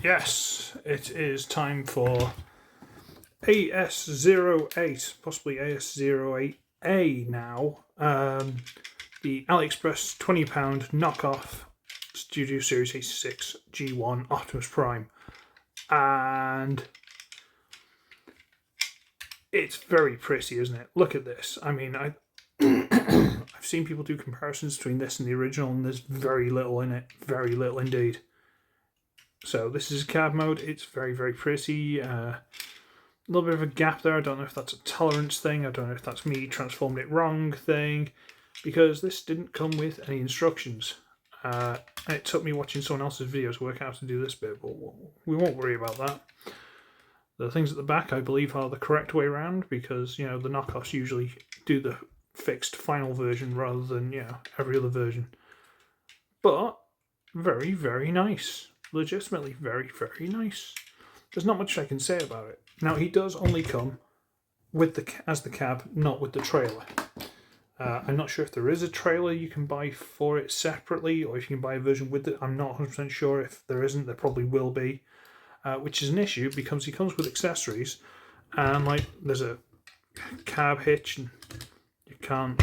Yes, it is time for AS-08, possibly AS-08A now. The AliExpress £20 knockoff Studio Series 86 G1 Optimus Prime. And it's very pretty, isn't it? Look at this. I mean, I've seen people do comparisons between this and the original, and there's very little in it. Very little indeed. So this is cab mode. It's very, very pretty. A little bit of a gap there. I don't know if that's a tolerance thing. I don't know if that's me transformed it wrong thing, because this didn't come with any instructions. It took me watching someone else's video to work out how to do this bit, but we won't worry about that. The things at the back, I believe, are the correct way around, because, you know, the knockoffs usually do the fixed final version rather than, you know, every other version. But very, very nice. Legitimately very, very nice. There's not much I can say about it. Now, he does only come with as the cab, not with the trailer. I'm not sure if there is a trailer you can buy for it separately, or if you can buy a version with it. I'm not 100% sure. If there isn't, there probably will be, which is an issue because he comes with accessories, and like there's a cab hitch, and you can't.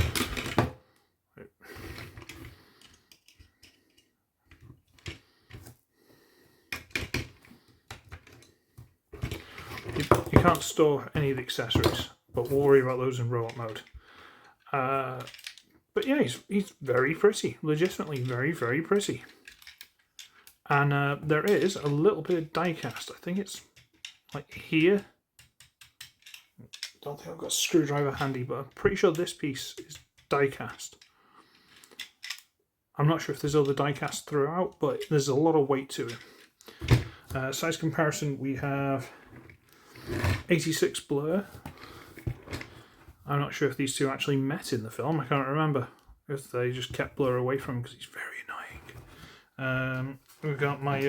You can't store any of the accessories, but we'll worry about those in robot mode. But yeah, he's very pretty, legitimately very, very pretty. And there is a little bit of die cast. I think it's like here. Don't think I've got a screwdriver handy, but I'm pretty sure this piece is die cast. I'm not sure if there's other die cast throughout, but there's a lot of weight to it. Size comparison, we have 86 blur. I'm not sure if these two actually met in the film. I can't remember if they just kept blur away from him because he's very annoying. We've got my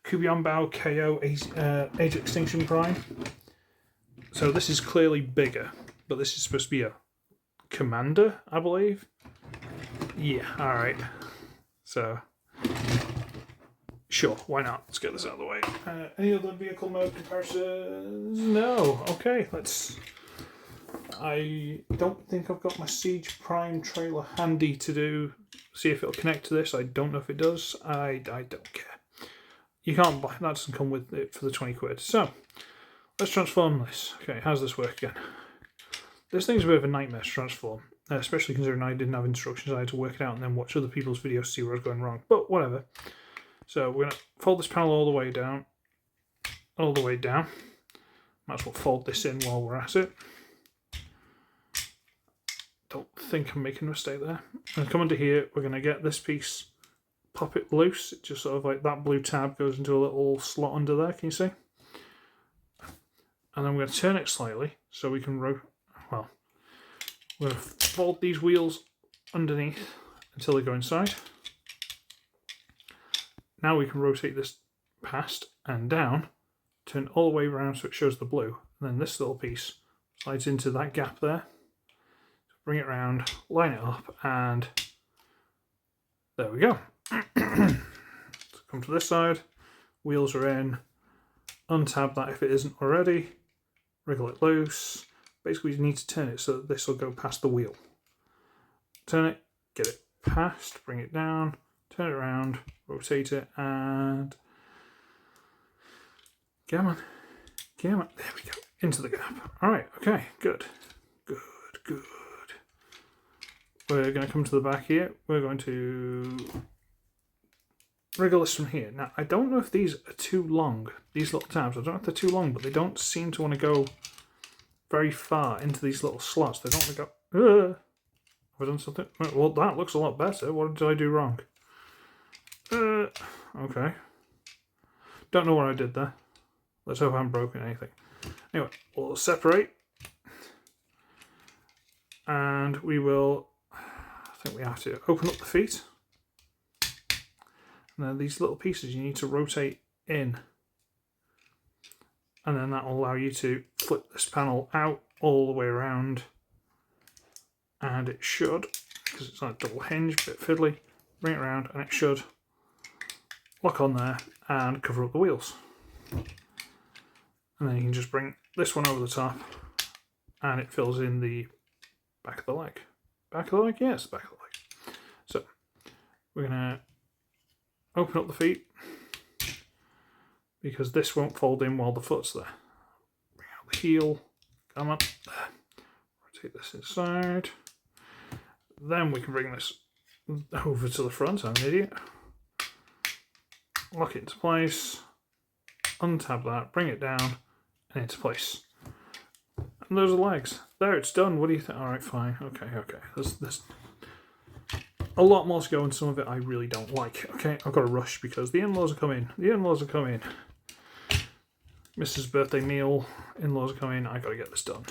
Kubion KO Age Extinction Prime. So this is clearly bigger, but this is supposed to be a Commander, I believe. Yeah, alright. So, sure, why not? Let's get this out of the way. Any other vehicle mode comparisons? No. Okay, let's... I don't think I've got my Siege Prime trailer handy to see if it'll connect to this. I don't know if it does. I don't care. You can't buy, that doesn't come with it for the 20 quid. So, let's transform this. Okay, how's this work again? This thing's a bit of a nightmare to transform, especially considering I didn't have instructions. I had to work it out and then watch other people's videos to see where I was going wrong. But whatever. So, we're going to fold this panel all the way down. All the way down. Might as well fold this in while we're at it. Don't think I'm making a mistake there. I'm going to come under here, we're going to get this piece, pop it loose, it just sort of like that blue tab goes into a little slot under there, can you see? And then we're going to turn it slightly so we can we're going to fold these wheels underneath until they go inside. Now we can rotate this past and down, turn all the way around so it shows the blue, and then this little piece slides into that gap there. Bring it around, line it up, and there we go. So come to this side, wheels are in, untab that if it isn't already, wriggle it loose. Basically, you need to turn it so that this will go past the wheel. Turn it, get it past, bring it down, turn it around, rotate it, and come on, there we go, into the gap. All right, okay, good. We're going to come to the back here. We're going to wriggle this from here. Now, I don't know if these are too long, these little tabs. I don't know if they're too long, but they don't seem to want to go very far into these little slots. They don't want to go, have I done something? Well, that looks a lot better. What did I do wrong? Okay. Don't know what I did there. Let's hope I haven't broken anything. Anyway, we'll separate. And we will... I think we have to open up the feet, and then these little pieces you need to rotate in, and then that will allow you to flip this panel out all the way around, and it should, because it's like a double hinge, a bit fiddly, bring it around and it should lock on there and cover up the wheels. And then you can just bring this one over the top and it fills in the back of the leg. Back of the leg? Yes, the back of the leg. So we're going to open up the feet because this won't fold in while the foot's there. Bring out the heel. Come on. There. Rotate this inside. Then we can bring this over to the front. I'm an idiot. Lock it into place. Untab that. Bring it down and into place. And those are the legs. There, it's done. What do you think? Alright, fine. Okay. There's a lot more to go, and some of it I really don't like. Okay, I've got to rush because the in-laws are coming. Mrs. birthday meal. In-laws are coming. I got to get this done.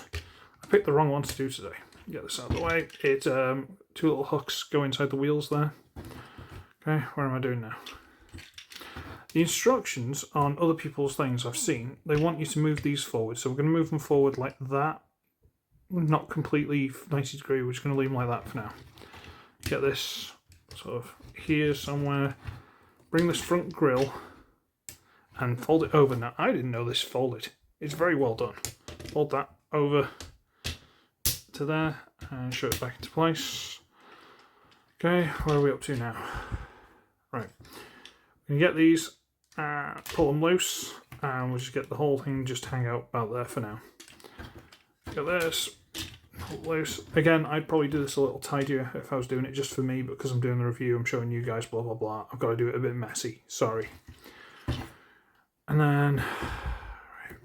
I picked the wrong one to do today. Get this out of the way. It's 2 little hooks go inside the wheels there. Okay, what am I doing now? The instructions on other people's things I've seen, they want you to move these forward. So we're going to move them forward like that. Not completely 90 degree, we're just going to leave them like that for now. Get this sort of here somewhere. Bring this front grille and fold it over. Now, I didn't know this folded. It's very well done. Fold that over to there and show it back into place. Okay, where are we up to now? Right. We can get these, pull them loose, and we'll just get the whole thing just hang out about there for now. Get this, pull it loose. Again, I'd probably do this a little tidier if I was doing it just for me, but because I'm doing the review, I'm showing you guys, blah, blah, blah. I've got to do it a bit messy, sorry. And then, right,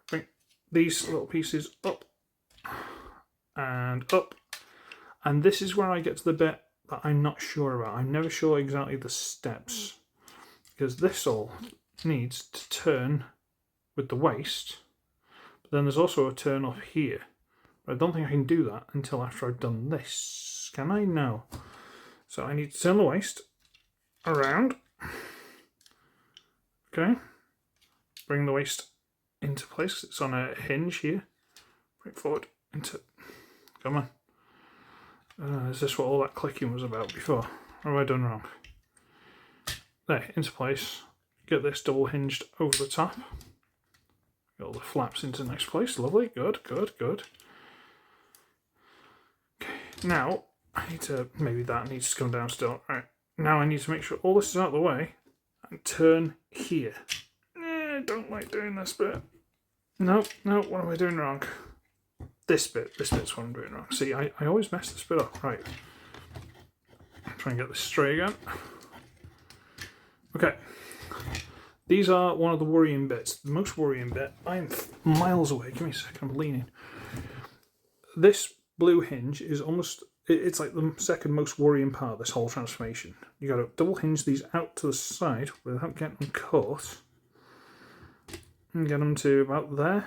bring these little pieces up and up. And this is where I get to the bit that I'm not sure about. I'm never sure exactly the steps, because this all needs to turn with the waist, but then there's also a turn off here. But I don't think I can do that until after I've done this. Can I? No. So I need to turn the waist around. Okay. Bring the waist into place. It's on a hinge here. Bring it forward into... Come on. Is this what all that clicking was about before? Or have I done wrong? There, into place. Get this double hinged over the top. Get all the flaps into the next place. Lovely. Good. Okay. Now, I need to... Maybe that needs to come down still. Alright. Now I need to make sure all this is out of the way and turn here. I don't like doing this bit. No, what am I doing wrong? This bit's what I'm doing wrong. See, I always mess this bit up. Right. Try and get this straight again. Okay. These are one of the worrying bits. The most worrying bit. I'm miles away. Give me a second. I'm leaning. This blue hinge is almost... It's like the second most worrying part of this whole transformation. You got to double hinge these out to the side without getting them caught. And get them to about there.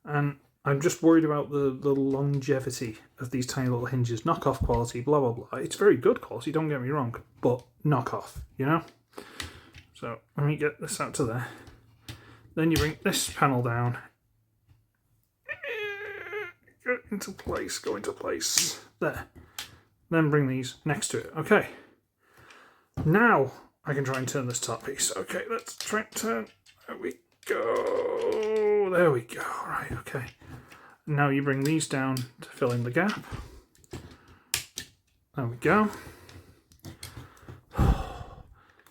And I'm just worried about the longevity of these tiny little hinges. Knockoff quality, blah, blah, blah. It's very good quality, don't get me wrong, but knockoff, you know? So let me get this out to there. Then you bring this panel down. Go into place. There. Then bring these next to it. Okay. Now I can try and turn this top piece. Okay, let's try and turn. There we go. There we go. Right, okay. Now you bring these down to fill in the gap. There we go.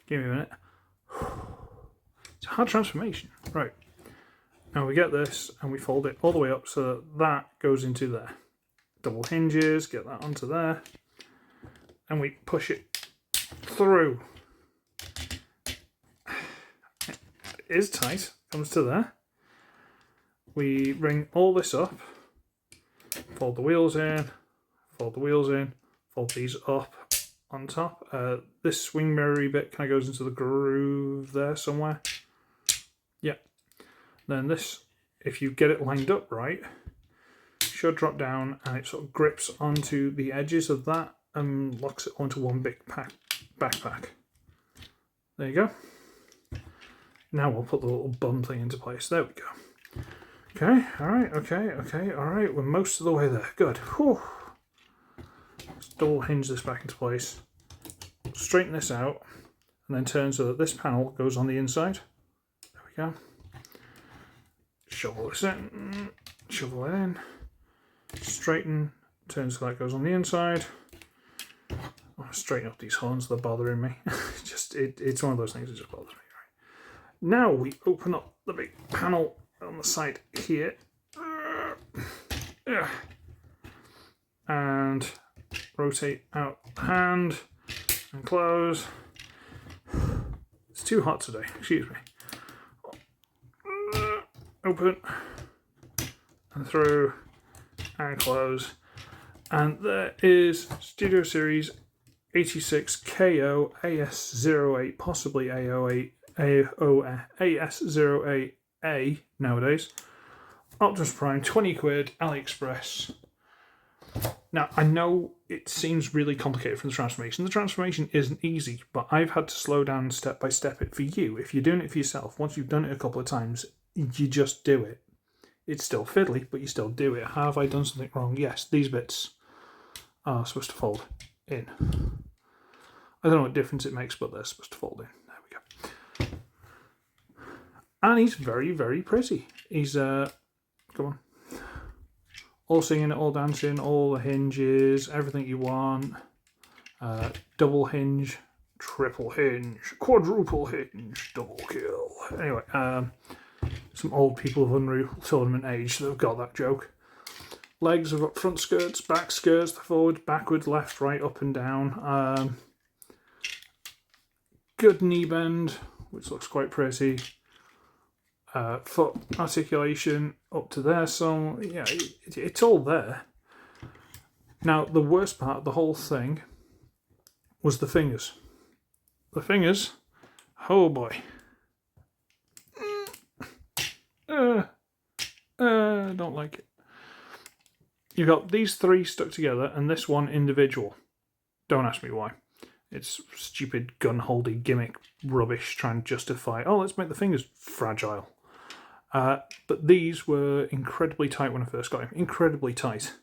Give me a minute. It's a hard transformation. Right. Now we get this and we fold it all the way up so that that goes into there. Double hinges, get that onto there. And we push it through. It is tight, comes to there. We bring all this up, fold the wheels in, fold these up on top. This swing mirror bit kind of goes into the groove there somewhere. Yeah. Then this, if you get it lined up right, should drop down and it sort of grips onto the edges of that and locks it onto one big backpack. There you go. Now we'll put the little bum thing into place. There we go. Okay, alright, okay, alright. We're most of the way there. Good. Whew. Let's double hinge this back into place. Straighten this out. and then turn so that this panel goes on the inside. There we go. Shovel this in, shovel it in, straighten, turn so that goes on the inside. Oh, straighten up these horns, they're bothering me. It's one of those things that just bothers me. Right. Now we open up the big panel on the side here. And rotate out the hand and close. It's too hot today, excuse me. Open and through and close. And there is Studio Series 86 KO AS-08, possibly AS-08A nowadays. Optimus Prime, 20 quid, AliExpress. Now, I know it seems really complicated for the transformation. The transformation isn't easy, but I've had to slow down step by step it for you. If you're doing it for yourself, once you've done it a couple of times, you just do it. It's still fiddly, but you still do it. Have I done something wrong? Yes, these bits are supposed to fold in. I don't know what difference it makes, but they're supposed to fold in. There we go. And he's very, very pretty. He's, come on. All singing, all dancing, all the hinges, everything you want. Double hinge, triple hinge, quadruple hinge, double kill. Anyway, some old people of Unreal Tournament age that have got that joke. Legs have got front skirts, back skirts, forward, backward, left, right, up and down. Good knee bend, which looks quite pretty. Foot articulation up to there, so yeah, it's all there. Now, the worst part of the whole thing was the fingers. The fingers, oh boy. Don't like it. You've got these three stuck together and this one individual. Don't ask me why. It's stupid gun-holding gimmick rubbish trying to justify, oh, let's make the fingers fragile. But these were incredibly tight when I first got him. Incredibly tight.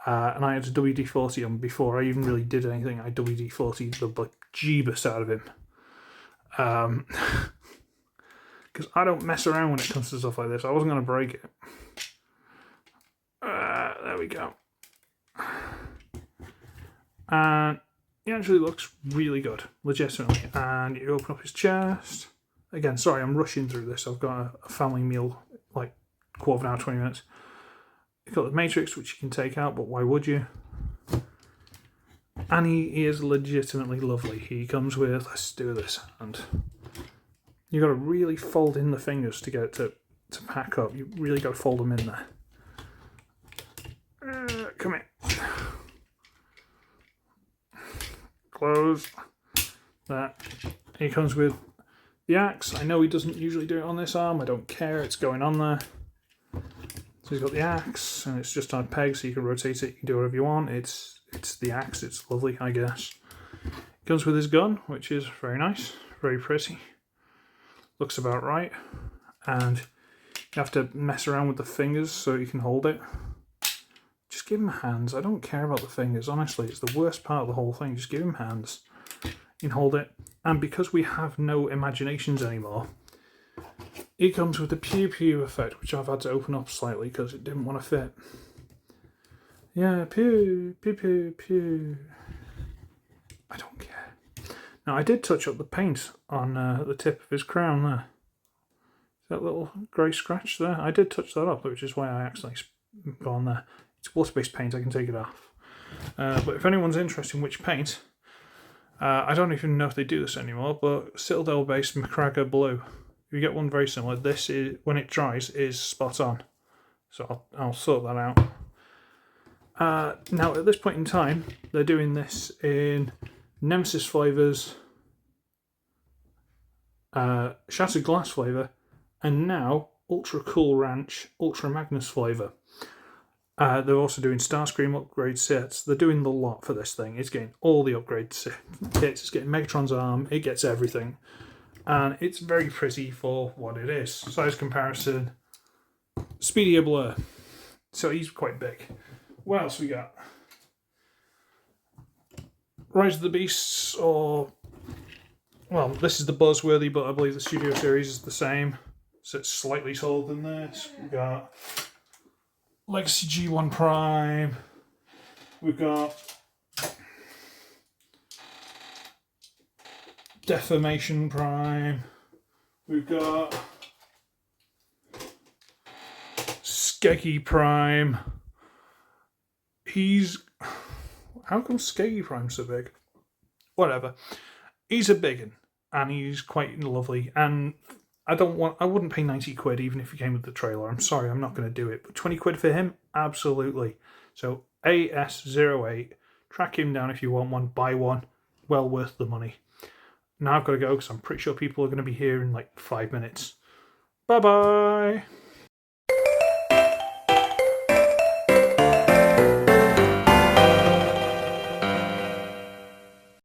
And I had to WD-40 them before I even really did anything. I WD-40'd the bejeebus out of him. Because I don't mess around when it comes to stuff like this. I wasn't going to break it. There we go. And he actually looks really good, legitimately. And you open up his chest. Again, sorry, I'm rushing through this. I've got a family meal, like quarter of an hour, 20 minutes. You've got the Matrix, which you can take out, but why would you? And he is legitimately lovely. He comes with, let's do this, and you've got to really fold in the fingers to get it to pack up. You really got to fold them in there. Come in. Close. That. He comes with the axe. I know he doesn't usually do it on this arm. I don't care. It's going on there. So he's got the axe, and it's just on a peg, so you can rotate it. You can do whatever you want. It's the axe. It's lovely, I guess. He comes with his gun, which is very nice, very pretty. Looks about right. And you have to mess around with the fingers so you can hold it. Just give him hands. I don't care about the fingers, honestly. It's the worst part of the whole thing. Just give him hands. You can hold it. And because we have no imaginations anymore, it comes with the pew pew effect, which I've had to open up slightly because it didn't want to fit. Yeah, pew, pew, pew, pew. I don't care. Now, I did touch up the paint on the tip of his crown there. That little grey scratch there. I did touch that up, which is why I accidentally gone there. It's water-based paint, I can take it off. But if anyone's interested in which paint, I don't even know if they do this anymore, but Citadel-based Macraga Blue. If you get one very similar, this is, when it dries, is spot on. So I'll sort that out. Now, at this point in time, they're doing this in Nemesis flavours, Shattered Glass flavour, and now Ultra Cool Ranch, Ultra Magnus flavour. They're also doing Starscream upgrade sets. They're doing the lot for this thing. It's getting all the upgrade kits. It's getting Megatron's arm. It gets everything. And it's very pretty for what it is. Size comparison. Speedier Blur. So he's quite big. What else we got? Rise of the Beasts, or well, this is the Buzzworthy, but I believe the Studio Series is the same. So it's slightly taller than this. We've got Legacy G1 Prime. We've got Deformation Prime. We've got Skeggy Prime. How come Skeggy Prime's so big? Whatever. He's a big one, and he's quite lovely. And I wouldn't pay 90 quid even if he came with the trailer. I'm sorry, I'm not going to do it. But 20 quid for him? Absolutely. So AS-08, track him down if you want one, buy one. Well worth the money. Now I've got to go because I'm pretty sure people are going to be here in like 5 minutes. Bye-bye.